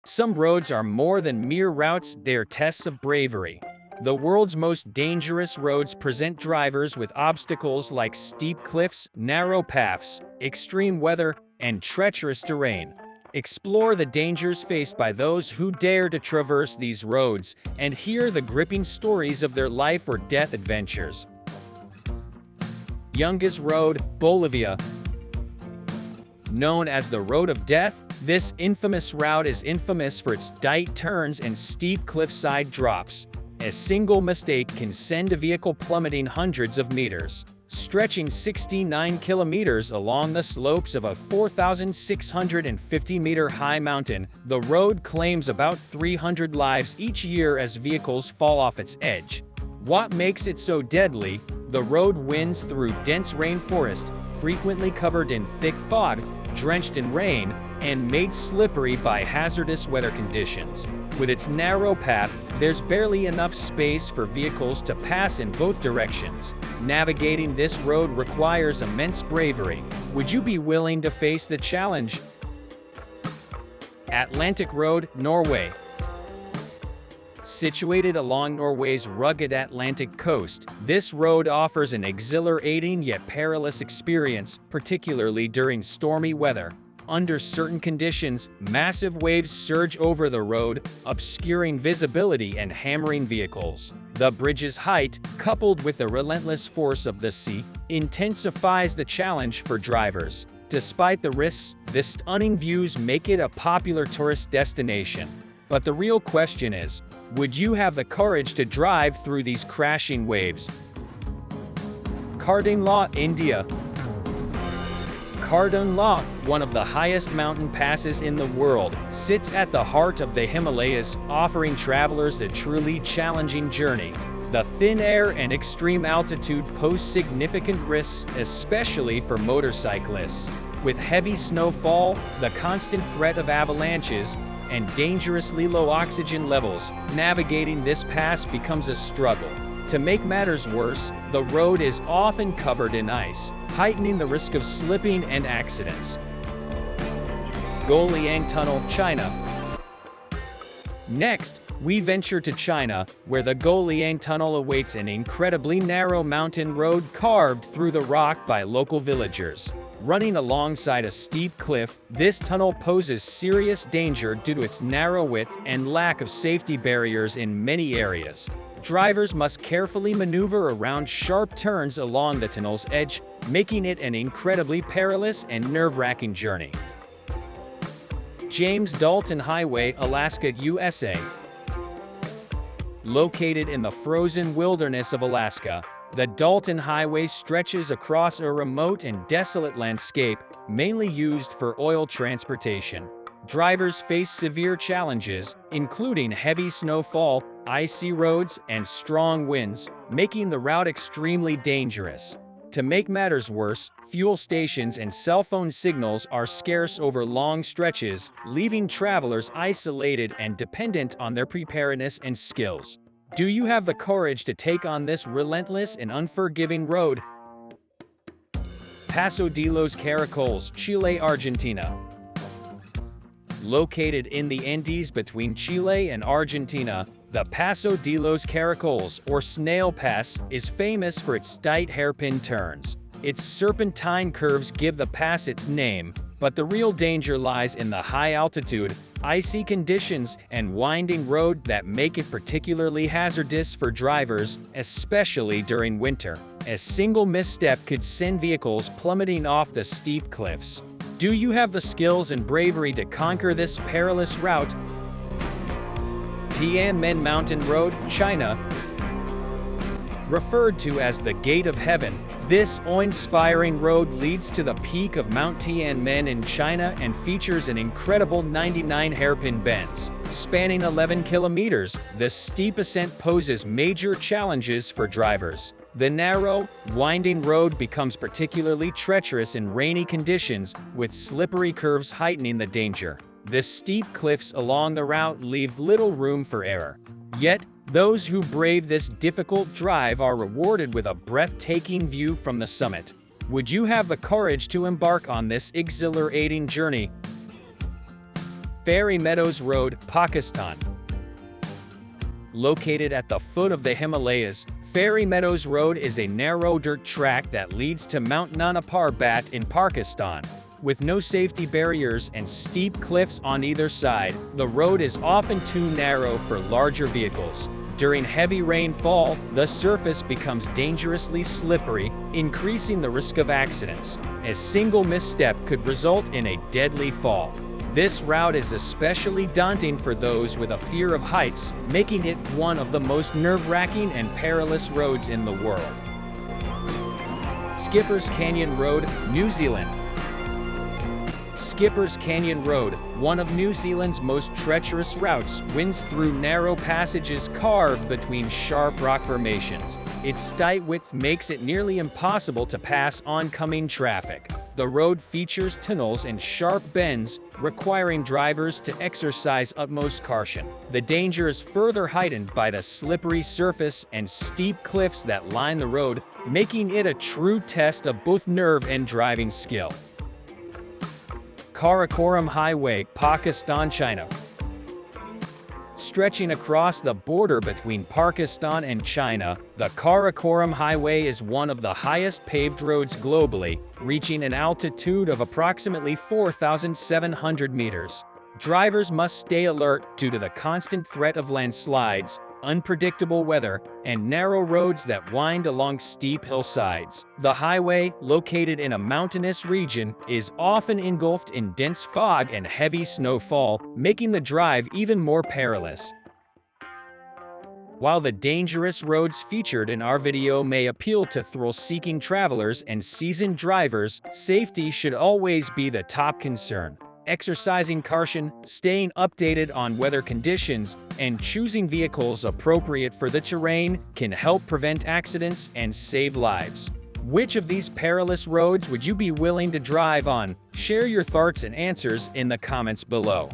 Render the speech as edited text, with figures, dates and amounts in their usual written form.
Some roads are more than mere routes, they are tests of bravery. The world's most dangerous roads present drivers with obstacles like steep cliffs, narrow paths, extreme weather, and treacherous terrain. Explore the dangers faced by those who dare to traverse these roads and hear the gripping stories of their life or death adventures. Yungas Road, Bolivia. Known as the Road of Death, this infamous route is infamous for its tight turns and steep cliffside drops. A single mistake can send a vehicle plummeting hundreds of meters. Stretching 69 kilometers along the slopes of a 4,650-meter high mountain, the road claims about 300 lives each year as vehicles fall off its edge. What makes it so deadly? The road winds through dense rainforest, frequently covered in thick fog, drenched in rain, and made slippery by hazardous weather conditions. With its narrow path, there's barely enough space for vehicles to pass in both directions. Navigating this road requires immense bravery. Would you be willing to face the challenge? Atlantic Road, Norway. Situated along Norway's rugged Atlantic coast, this road offers an exhilarating yet perilous experience, particularly during stormy weather. Under certain conditions, massive waves surge over the road, obscuring visibility and hammering vehicles. The bridge's height, coupled with the relentless force of the sea, intensifies the challenge for drivers. Despite the risks, the stunning views make it a popular tourist destination. But the real question is, would you have the courage to drive through these crashing waves? Cardong, India. Cardong, one of the highest mountain passes in the world, sits at the heart of the Himalayas, offering travelers a truly challenging journey. The thin air and extreme altitude pose significant risks, especially for motorcyclists. With heavy snowfall, the constant threat of avalanches, and dangerously low oxygen levels, navigating this pass becomes a struggle. To make matters worse, the road is often covered in ice, heightening the risk of slipping and accidents. Gobi Tunnel, China. Next, we venture to China, where the Gobi Tunnel awaits, an incredibly narrow mountain road carved through the rock by local villagers. Running alongside a steep cliff, this tunnel poses serious danger due to its narrow width and lack of safety barriers in many areas. Drivers must carefully maneuver around sharp turns along the tunnel's edge, making it an incredibly perilous and nerve-wracking journey. James Dalton Highway, Alaska, USA. Located in the frozen wilderness of Alaska, the Dalton Highway stretches across a remote and desolate landscape, mainly used for oil transportation. Drivers face severe challenges, including heavy snowfall, icy roads, and strong winds, making the route extremely dangerous. To make matters worse, fuel stations and cell phone signals are scarce over long stretches, leaving travelers isolated and dependent on their preparedness and skills. Do you have the courage to take on this relentless and unforgiving road? Paso de los Caracoles, Chile, Argentina. Located in the Andes between Chile and Argentina, the Paso de los Caracoles, or Snail Pass, is famous for its tight hairpin turns. Its serpentine curves give the pass its name, but the real danger lies in the high altitude, icy conditions, and winding road that make it particularly hazardous for drivers, especially during winter. A single misstep could send vehicles plummeting off the steep cliffs. Do you have the skills and bravery to conquer this perilous route? Tianmen Mountain Road, China. Referred to as the Gate of Heaven, this awe-inspiring road leads to the peak of Mount Tianmen in China and features an incredible 99 hairpin bends. Spanning 11 kilometers, the steep ascent poses major challenges for drivers. The narrow, winding road becomes particularly treacherous in rainy conditions, with slippery curves heightening the danger. The steep cliffs along the route leave little room for error. Yet, those who brave this difficult drive are rewarded with a breathtaking view from the summit. Would you have the courage to embark on this exhilarating journey? Meadows Road, Pakistan. Located at the foot of the Himalayas, Meadows Road is a narrow dirt track that leads to Mount Nana Parbat in Pakistan. With no safety barriers and steep cliffs on either side, the road is often too narrow for larger vehicles. During heavy rainfall, the surface becomes dangerously slippery, increasing the risk of accidents. A single misstep could result in a deadly fall. This route is especially daunting for those with a fear of heights, making it one of the most nerve-wracking and perilous roads in the world. Skipper's Canyon Road, New Zealand. Skipper's Canyon Road, one of New Zealand's most treacherous routes, winds through narrow passages carved between sharp rock formations. Its tight width makes it nearly impossible to pass oncoming traffic. The road features tunnels and sharp bends, requiring drivers to exercise utmost caution. The danger is further heightened by the slippery surface and steep cliffs that line the road, making it a true test of both nerve and driving skill. Korum Highway, Pakistan, China. Stretching across the border between Pakistan and China, the Caracol Highway is one of the highest paved roads globally, reaching an altitude of approximately 4,700 meters. Drivers must stay alert due to the constant threat of landslides, unpredictable weather, and narrow roads that wind along steep hillsides. The highway, located in a mountainous region, is often engulfed in dense fog and heavy snowfall, making the drive even more perilous. While the dangerous roads featured in our video may appeal to thrill-seeking travelers and seasoned drivers, safety should always be the top concern. Exercising caution, staying updated on weather conditions, and choosing vehicles appropriate for the terrain can help prevent accidents and save lives. Which of these perilous roads would you be willing to drive on? Share your thoughts and answers in the comments below.